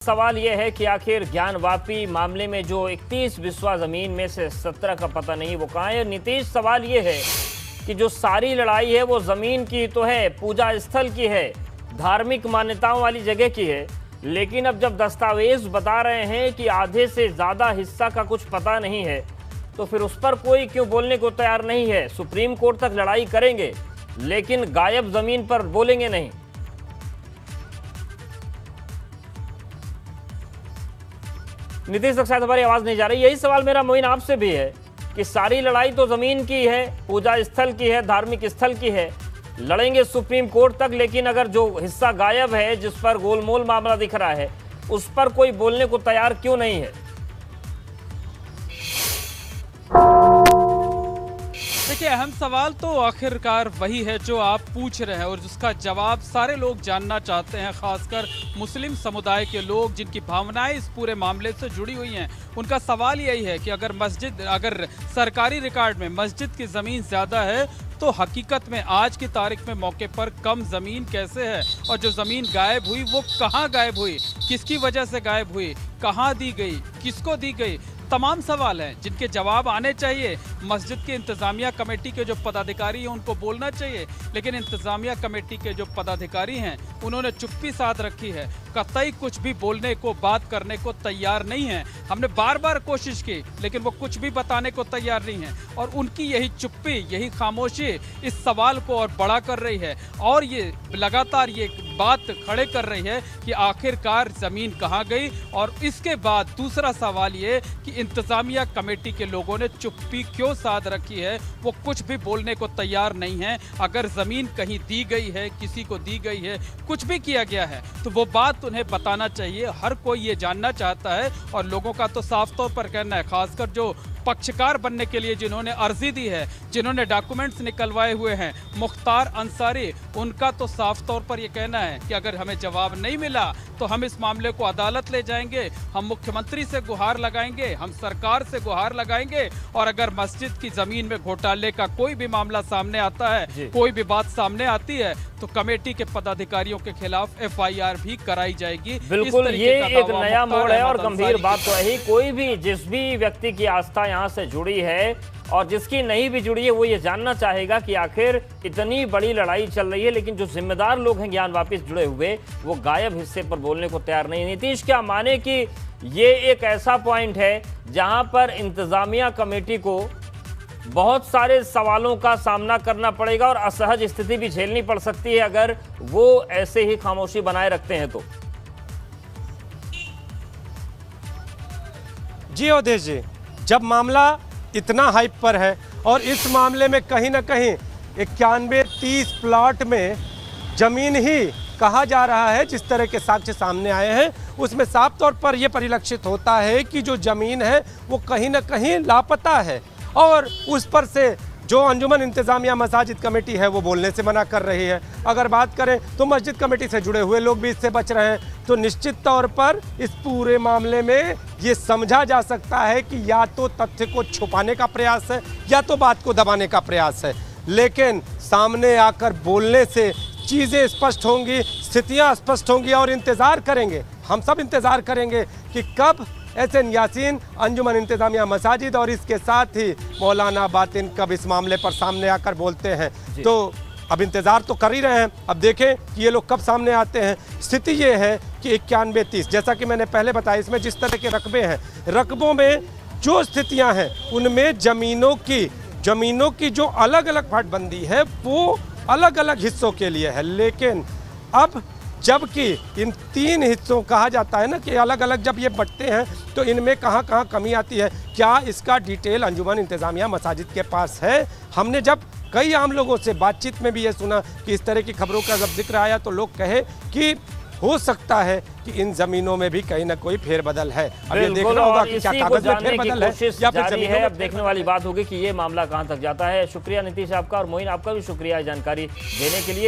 सवाल यह है कि आखिर ज्ञानवापी मामले में जो 31 बिस्वा जमीन में से 17 का पता नहीं वो कहाँ है। नीतीश, सवाल यह है कि जो सारी लड़ाई है वो जमीन की तो है, पूजा स्थल की है, धार्मिक मान्यताओं वाली जगह की है, लेकिन अब जब दस्तावेज बता रहे हैं कि आधे से ज्यादा हिस्सा का कुछ पता नहीं है तो फिर उस पर कोई क्यों बोलने को तैयार नहीं है। सुप्रीम कोर्ट तक लड़ाई करेंगे लेकिन गायब जमीन पर बोलेंगे नहीं। नीतीश तक शायद हमारी आवाज नहीं जा रही। यही सवाल मेरा मोइन आपसे भी है कि सारी लड़ाई तो जमीन की है, पूजा स्थल की है, धार्मिक स्थल की है, लड़ेंगे सुप्रीम कोर्ट तक, लेकिन अगर जो हिस्सा गायब है, जिस पर गोलमोल मामला दिख रहा है, उस पर कोई बोलने को तैयार क्यों नहीं है। देखिए, अहम सवाल तो आखिरकार वही है जो आप पूछ रहे हैं और जिसका जवाब सारे लोग जानना चाहते हैं, खासकर मुस्लिम समुदाय के लोग जिनकी भावनाएं इस पूरे मामले से जुड़ी हुई हैं। उनका सवाल यही है कि अगर सरकारी रिकॉर्ड में मस्जिद की ज़मीन ज़्यादा है तो हकीकत में आज की तारीख में मौके पर कम ज़मीन कैसे है, और जो ज़मीन गायब हुई वो कहाँ गायब हुई, किसकी वजह से गायब हुई, कहाँ दी गई, किसको दी गई। तमाम सवाल हैं जिनके जवाब आने चाहिए। मस्जिद के इंतज़ामिया कमेटी के जो पदाधिकारी हैं उनको बोलना चाहिए, लेकिन इंतज़ामिया कमेटी के जो पदाधिकारी हैं उन्होंने चुप्पी साध रखी है, कतई कुछ भी बोलने को, बात करने को तैयार नहीं है। हमने बार बार कोशिश की लेकिन वो कुछ भी बताने को तैयार नहीं है, और उनकी यही चुप्पी, यही खामोशी इस सवाल को और बड़ा कर रही है, और ये लगातार ये बात खड़े कर रही है कि आखिरकार ज़मीन कहाँ गई। और इसके बाद दूसरा सवाल ये कि इंतज़ामिया कमेटी के लोगों ने चुप्पी क्यों साध रखी है, वो कुछ भी बोलने को तैयार नहीं है। अगर ज़मीन कहीं दी गई है, किसी को दी गई है, कुछ भी किया गया है तो वो बात उन्हें बताना चाहिए। हर कोई ये जानना चाहता है, और लोगों का तो साफ तौर पर कहना है, खासकर जो पक्षकार बनने के लिए जिन्होंने अर्जी दी है, जिन्होंने डॉक्यूमेंट्स निकलवाए हुए हैं, मुख्तार अंसारी, उनका तो साफ तौर पर यह कहना है कि अगर हमें जवाब नहीं मिला तो हम इस मामले को अदालत ले जाएंगे, हम मुख्यमंत्री से गुहार लगाएंगे, हम सरकार से गुहार लगाएंगे, और अगर मस्जिद की जमीन में घोटाले का कोई भी मामला सामने आता है, कोई भी बात सामने आती है, तो कमेटी के पदाधिकारियों के खिलाफ FIR भी कराई जाएगी। बिल्कुल, ये एक नया मोड़ है और गंभीर बात तो है। कोई भी, जिस भी व्यक्ति की आस्था यहाँ से जुड़ी है और जिसकी नहीं भी जुड़ी है, वो ये जानना चाहेगा कि आखिर इतनी बड़ी लड़ाई चल रही है लेकिन जो जिम्मेदार लोग हैं ज्ञान वापिस जुड़े हुए, वो गायब हिस्से पर बोलने को तैयार नहीं। नीतीश, क्या माने कि ये एक ऐसा पॉइंट है जहां पर इंतजामिया कमेटी को बहुत सारे सवालों का सामना करना पड़ेगा और असहज स्थिति भी झेलनी पड़ सकती है अगर वो ऐसे ही खामोशी बनाए रखते हैं तो। जी अवधेश जी, जब मामला इतना हाइप पर है और इस मामले में कहीं ना कहीं 91-30 प्लॉट में जमीन ही कहा जा रहा है, जिस तरह के साक्ष्य सामने आए हैं उसमें साफ तौर पर यह परिलक्षित होता है कि जो जमीन है वो कहीं ना कहीं लापता है, और उस पर से जो अंजुमन इंतजामिया मसाजिद कमेटी है वो बोलने से मना कर रही है। अगर बात करें तो मस्जिद कमेटी से जुड़े हुए लोग भी इससे बच रहे हैं, तो निश्चित तौर पर इस पूरे मामले में ये समझा जा सकता है कि या तो तथ्य को छुपाने का प्रयास है या तो बात को दबाने का प्रयास है, लेकिन सामने आकर बोलने से चीज़ें स्पष्ट होंगी, स्थितियाँ स्पष्ट होंगी, और इंतज़ार करेंगे, हम सब इंतज़ार करेंगे कि कब SN यासीन, अंजुमन इंतजामिया मसाजिद और इसके साथ ही मौलाना बातिन कब इस मामले पर सामने आकर बोलते हैं। तो अब इंतज़ार तो कर ही रहे हैं, अब देखें कि ये लोग कब सामने आते हैं। स्थिति ये है कि 91-30, जैसा कि मैंने पहले बताया, इसमें जिस तरह के रकबे हैं, रकबों में जो स्थितियां हैं उनमें ज़मीनों की जो अलग अलग फटबंदी है वो अलग अलग हिस्सों के लिए है, लेकिन अब जबकि इन 3 हिस्सों कहा जाता है ना कि अलग अलग जब ये बंटते हैं तो इनमें कहाँ कहाँ कमी आती है, क्या इसका डिटेल अंजुमन इंतजामिया मसाजिद के पास है। हमने जब कई आम लोगों से बातचीत में भी ये सुना कि इस तरह की खबरों का जब जिक्र आया तो लोग कहे कि हो सकता है कि इन जमीनों में भी कहीं ना कोई फेरबदल है। अब ये देखना होगा कि क्या कागज में फेरबदल है या फिर जमीनों में। अब देखने वाली बात होगी कि ये मामला कहां तक जाता है। शुक्रिया नीतीश आपका, और मोइन आपका भी शुक्रिया जानकारी देने के लिए।